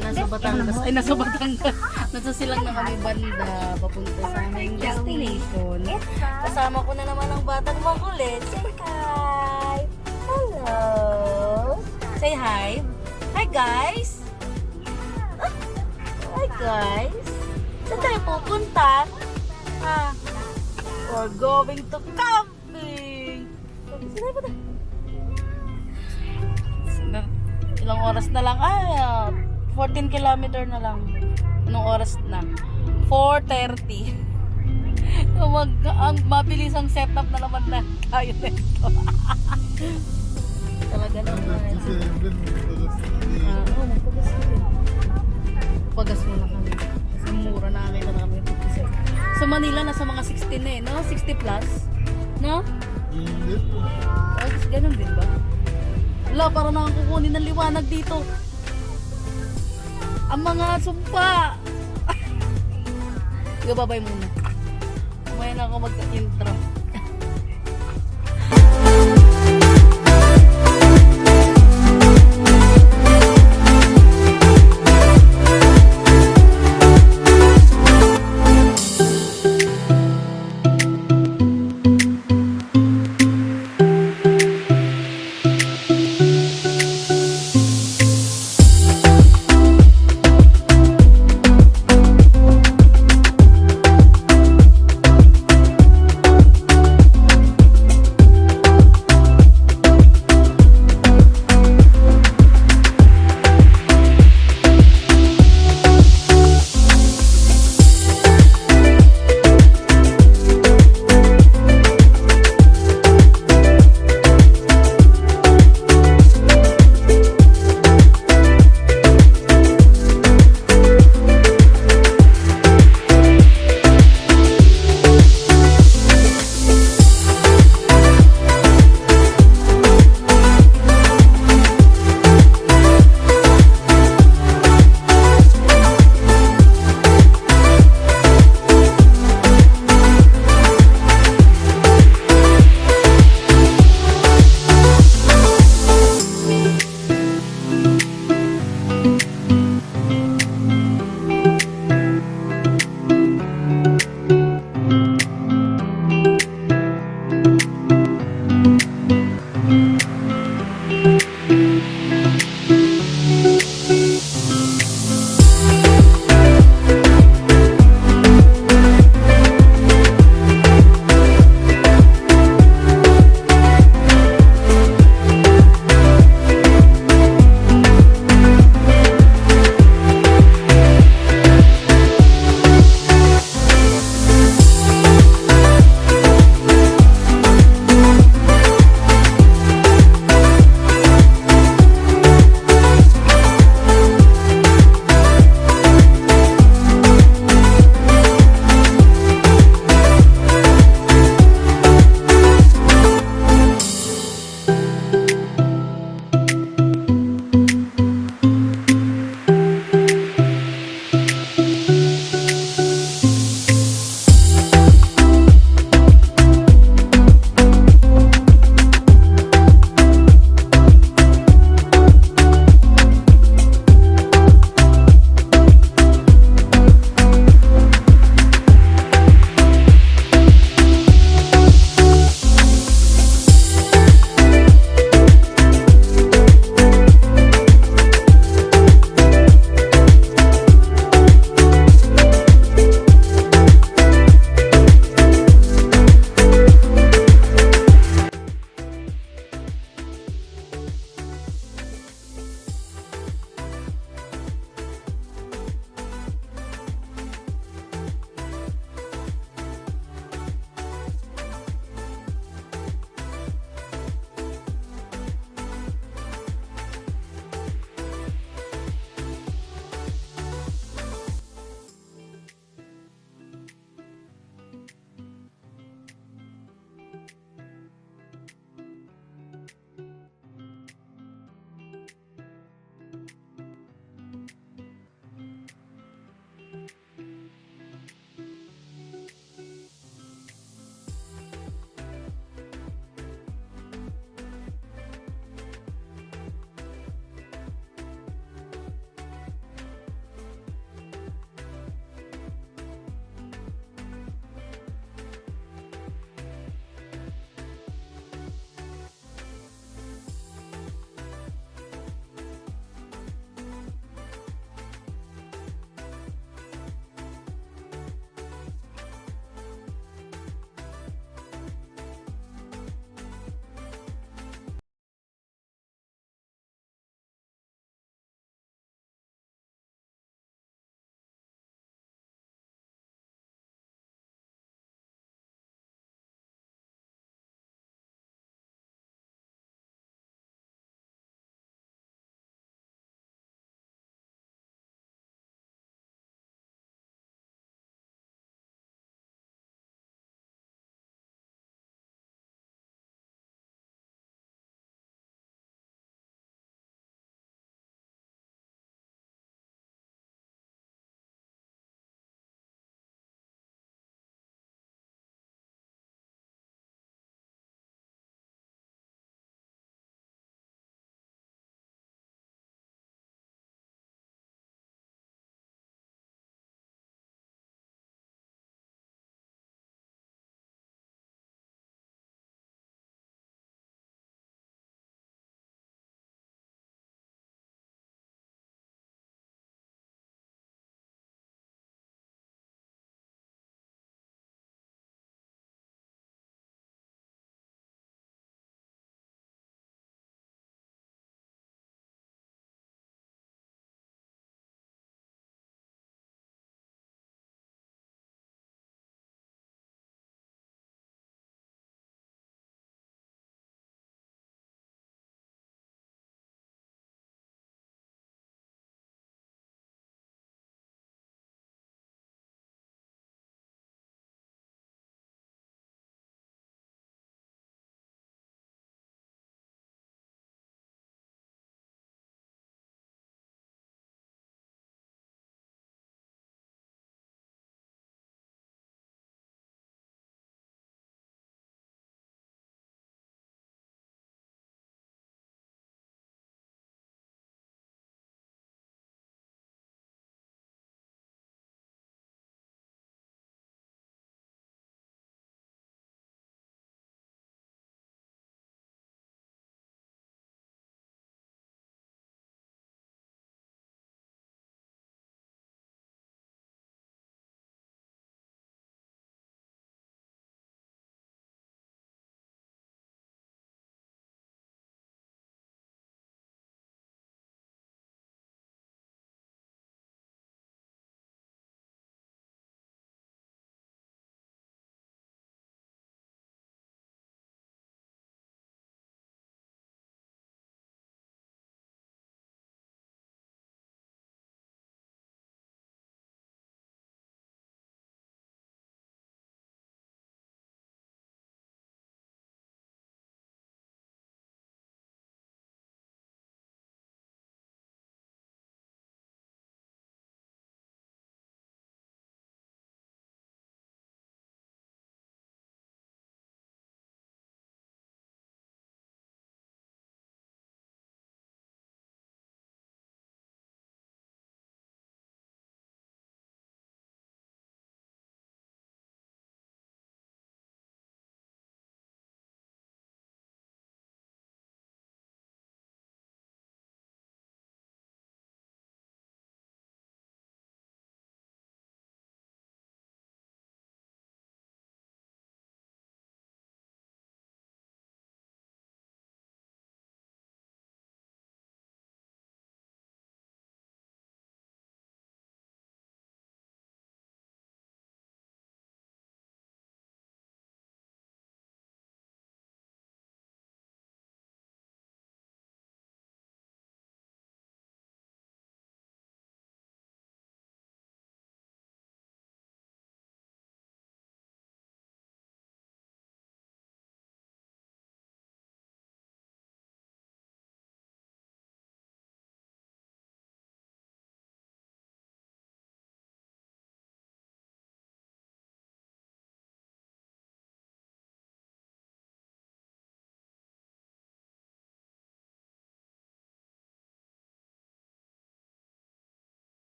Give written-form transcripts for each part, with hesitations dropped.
nasa Batangas. Ay, nasa Batangas. Nasa silang na kami banda. Papunta sa aming destination. Kasama ko na naman ang batang makulit. Say hi! Hello! Say hi! Hi guys! Hi guys! Saan tayo pupunta? We're going to camping! Saan tayo punta? Ilang oras na lang? 14 kilometer na lang. Anong oras na? 4:30. Ang mabilis ang setup na naman na tayo nito. Talaga naman. Magpagas ko din. Pagas mo na kami. Kasi mura na kami na kami. Sa Manila, nasa mga 16 na eh, no? 60 plus? No? Ganun din ba? Wala, parang nakakukunin ng liwanag dito. Ang mga sumpa. Babay muna. Kumaya na ako mag-intro.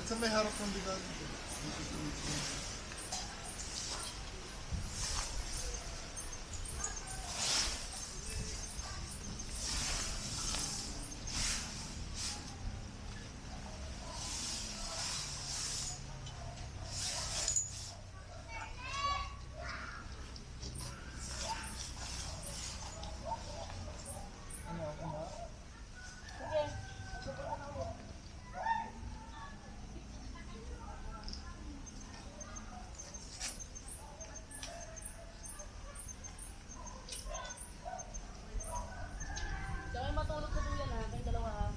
Ba't sa may harap ng bigal? Tsaka matulog sa tuyan ha, kayong dalawa ha.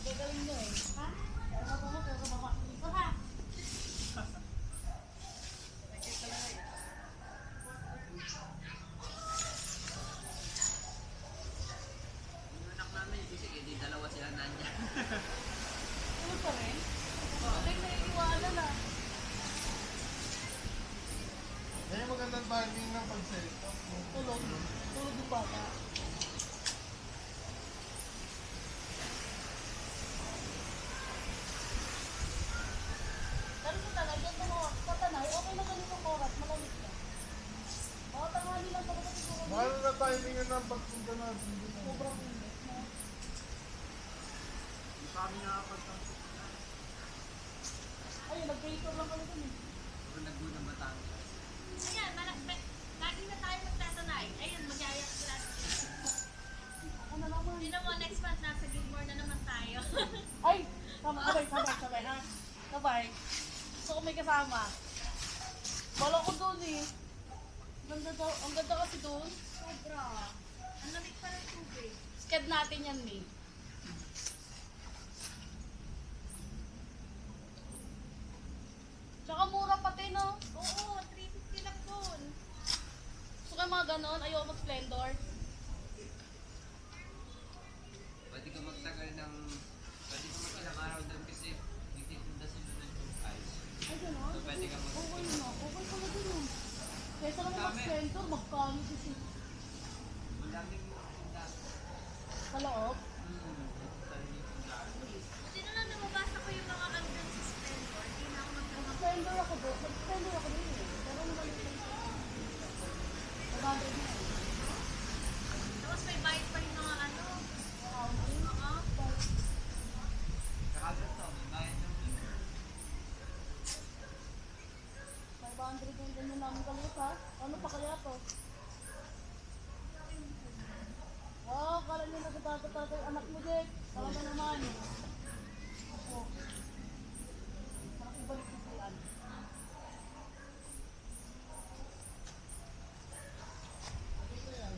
Gagaling nyo eh. Ha? Ano mo, pero baba. Ito ha! Yung anak namin, kasi hindi dalawa sila nandiyan. Tulog pa rin? Galing na iiwanan ah. Yan yung magandang timing ng pag-set up. Tulog. Tulog yung bata. Pero sa tanay, dyan sa tanay, okay na ganitong oras, malamig na. Baka tanghali lang talaga siguro. Mahal na timing ng pagpunta natin. Sobrang init na. Hindi pa kami nakapagtanto. Ayun, nag-cater lang kami dun eh. Puro naguna Batangas. Ayan, lagi na tayo magtatanay. Ayun, mag-ayak class. Ako na naman. Hindi mo, next month, nasa Gilmore na naman tayo. Ay! Tama, sabay ha. Sabay. Gusto ko may kasama. Bala ko doon eh. Ang ganda kasi doon. Sobra. Ang lamig pa ng tubig. Sked natin yan eh. Tsaka mura pati no. Oo, 350 lang doon. Gusto ko yung mga ganon, ayaw mag-splendor. Pwede ka magtagal ng... Pwede ka mag-ilang araw doon kasi nagtitinda sila ng ice. Ay ganon? So pwede ka mag... Okay na, okay pala din yun. Kesa naman Dami. mag-splendor, magkano kasi Madaming tinda. sa loob. Talagang tinda. Sino lang nababasa ko yung mga andun sa Splendor. Hindi na ako magkakapag. Mag-splendor ako doon, mag-splendor ako din eh. Pero naman yung splendor. Maganda din eh. Tapos may bayad pa rin mga ano. Accounting. Oo. Kakagat to, may bayad ng 500 yung ganyan namin kalit ha. Ano pa kaya to? Oh, kala niyo nagtatay anak mo, Jake. Talaga naman. Oh. Parang ibalik ko yan. Ito yan.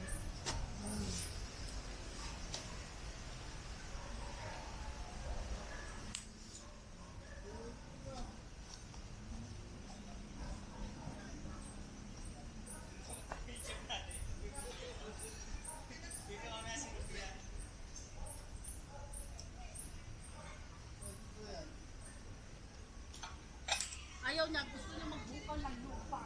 Ayaw niya, gusto niya magbukal ng lupa.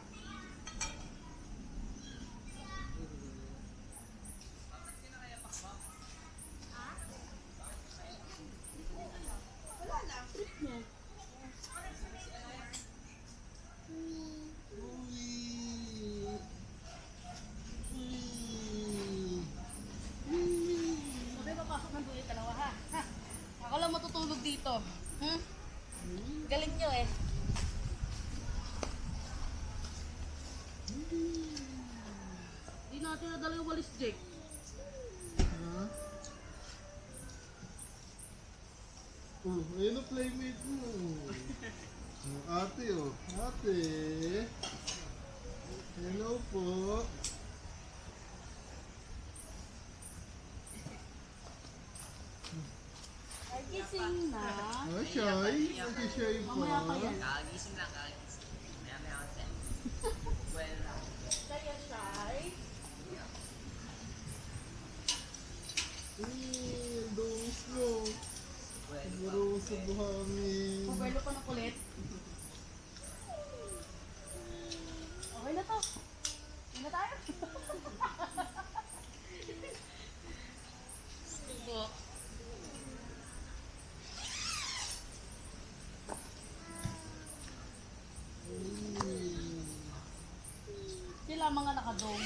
Wala lang, trip niya. Sabi, papasok ng dulit dalawa ha. Ha? Ako lang matutulog dito. Hmm? Galing nyo eh. Hindi natin nadala yung walis, Jake. Ha? Oh, ayun ang playmate mo. Ate oh. Ate. Hello po. Ay, gising na. Oh, shy. Nag-shy pa. Mamaya pa yan. Kakagising lang, kakagising. Maya-maya ako sa'yo. Well lang. Kaya shy. Ang dungis mo. Well, Siguro sa buhangin. Maberlo pa ng kulit. Okay na to. Hindi na tayo. Subo. mga nakadong.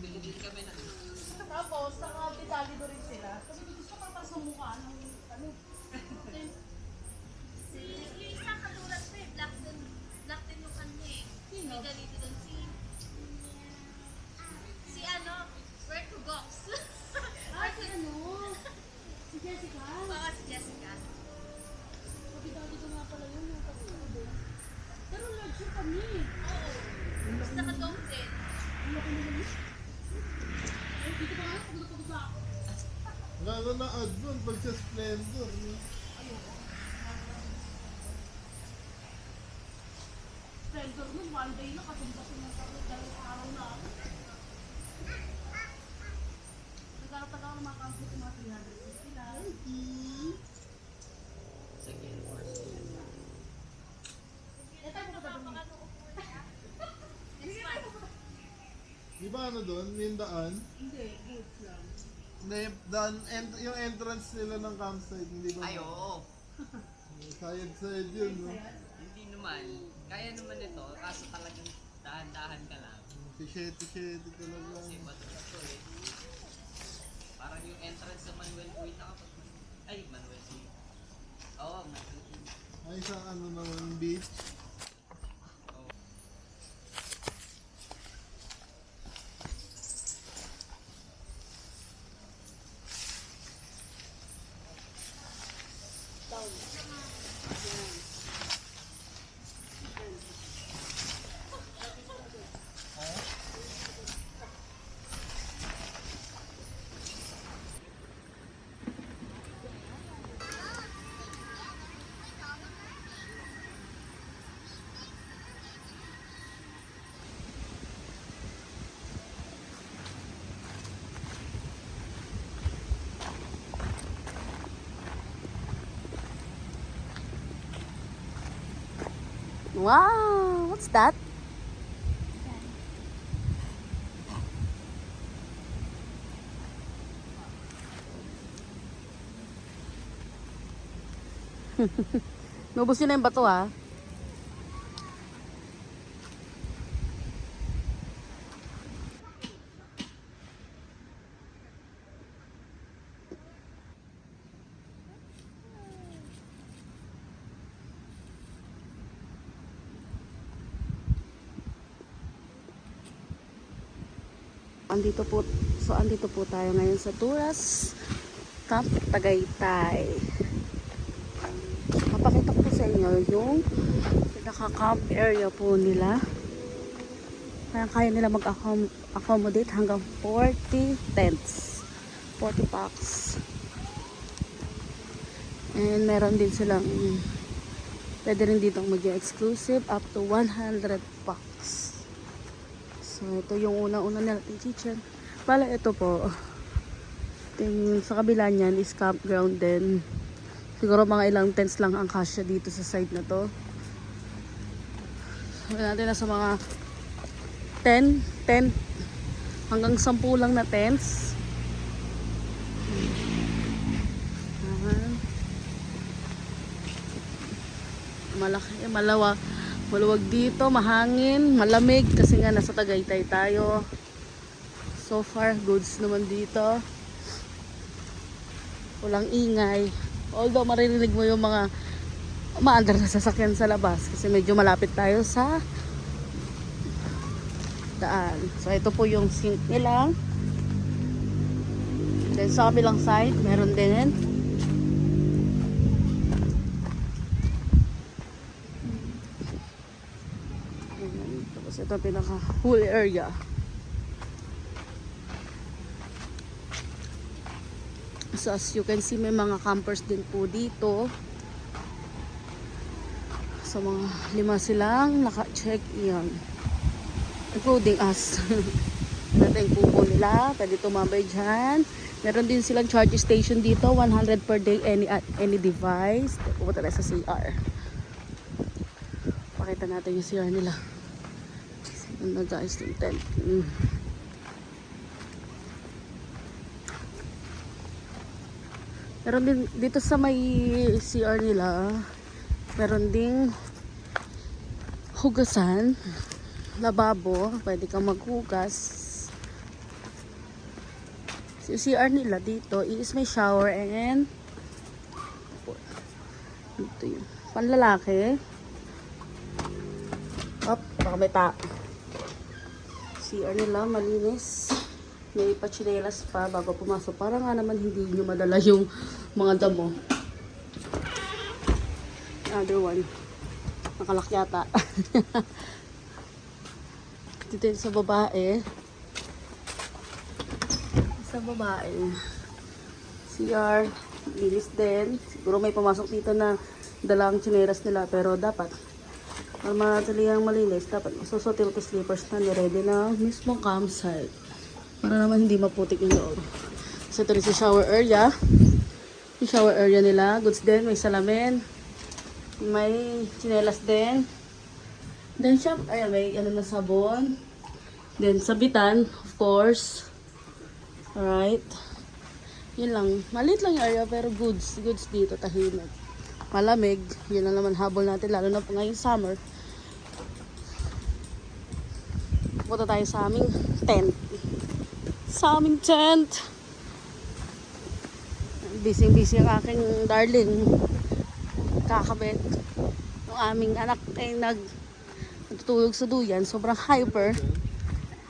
Bili din kami ng Tapos, naka-detalye doon rin sila. Sabi ko, gusto ka pa sumukha ng ano. Yung isang katulad ko eh, black din yung kanya eh. Sino? May ganito doon si ano, where to box. Ah, si ano? Si Jessica. Baka si Jessica. Pagkitali ko nga pala yun, yung pagkakado. Pero large yung kami. Oo. Tapos nakadong din. Ang laki naman yun. Eh, dito pa nga, pagkakado sa ako. Lalo na ad doon pag sa Splendor. No? Splendor nun, one day na, katumpas yung mga dalawang araw na ako. Nagkaroon ng mga kampo yung mga 300 sila. sa Gale Wars. Eh, tayo mo ba ba? Di ba ano doon? Yung daan? Hindi, goods lang. Hindi, daan, yung entrance nila ng campsite, hindi ba? Ay, oo. Sayad-sayad yun, no? Hindi naman. Kaya naman ito, kaso talagang dahan-dahan ka lang. Tisyete-tisyete talaga. Kasi bato-bato eh. Parang yung entrance sa Manuel Cuita kapag... Ay, Manuel Cuita. Oo, Manuel Cuita. Ay, sa ano naman, beach. Oo. Wow! What's that? Nubos yun na yung bato ha. Andito po tayo ngayon sa Turas Camp Tagaytay. Mapakita ko po sa inyo yung pinaka-camp area po nila. Kaya nila mag-accommodate hanggang 40 tents. 40 packs. And meron din silang pwede rin dito mag-exclusive up to 100 packs. So, ito yung una-una natin kitchen. Pala ito po. Yung sa kabila niyan is campground din. Siguro mga ilang tents lang ang kasya dito sa side na to. Sabi natin na sa mga 10 hanggang 10 lang na tents. Malaki, maluwag dito, mahangin, malamig kasi nga nasa Tagaytay tayo. So far, goods naman dito. Walang ingay. Although maririnig mo yung mga umaandar na sasakyan sa labas kasi medyo malapit tayo sa daan. So ito po yung sink nila. Then sa kabilang side, meron din. Tapos ito pinaka pool area. So as you can see, may mga campers din po dito. So mga 5 silang naka-check in. Including us. Natin yung pupo nila. Pwede tumambay dyan. Meron din silang charge station dito. 100 per day any device. Pupunta na sa CR. Pakita natin yung CR nila. Ano guys, yung tent. Meron din dito sa may CR nila, meron ding hugasan. Lababo, pwede kang maghugas. Yung CR nila dito is may shower and ito yung panlalaki. Baka may CR nila malinis. May pachinelas pa bago pumasok. Para nga naman hindi nyo madala yung mga damo. Other one. Nakalak yata. Dito yung sa babae. Sa babae. CR. Linis din. Siguro may pumasok dito na dalang chineras nila. Pero dapat, para madali ang malinis, dapat susutin ko slippers na ready na mismong campsite. Para naman hindi maputik yung loob. So ito rin sa shower area. Yung shower area nila. Goods din. May salamin. May chinelas din. Then shop. Ayan, may ano na sabon. Then sabitan, of course. Alright. Yun lang. Maliit lang yung area pero goods. Goods dito. Tahimik. Malamig. Yun lang naman habol natin. Lalo na po ngayong summer. Punta tayo sa aming tent. Sa aming tent. Busy ang aking darling. Kakabit. Yung aming anak ay nagtutulog sa duyan. Sobrang hyper.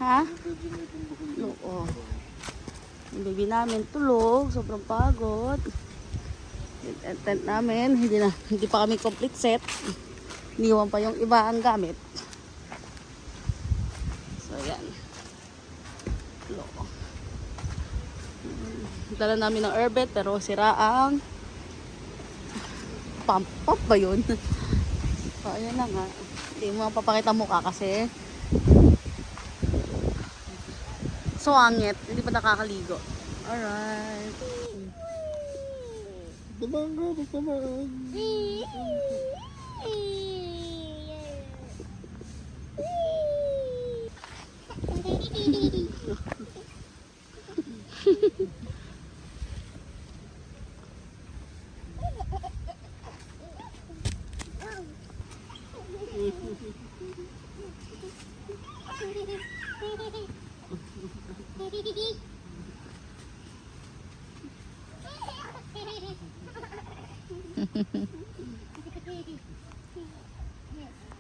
Ha? Oo. Yung baby namin tulog. Sobrang pagod. Yung tent namin. Hindi pa kami complete set. Iniwan pa yung iba ang gamit. So, yan. Dala namin ng airbed pero sira ang pump ba yun? So, ayan na nga. Hindi mo mapapakita mukha kasi suwangit. Hindi pa nakakaligo. Alright. Tabang ka, tabang.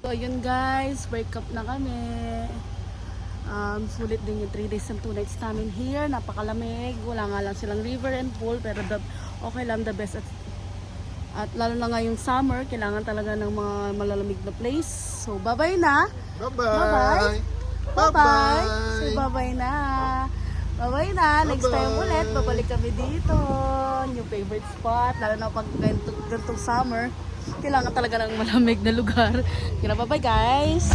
So yun guys, break up na kami. Sulit din yung 3 days and 2 nights namin here. Napakalamig. Wala nga lang silang river and pool pero okay lang, the best. At lalo na ngayong summer, kailangan talaga ng mga malalamig na place. So bye-bye na. Bye-bye. Bye-bye. So bye-bye na. Bye-bye na. Next time ulit, babalik kami dito. Yung favorite spot. Lalo na pag ganitong summer, kailangan talaga ng malamig na lugar. Kaya bye-bye guys.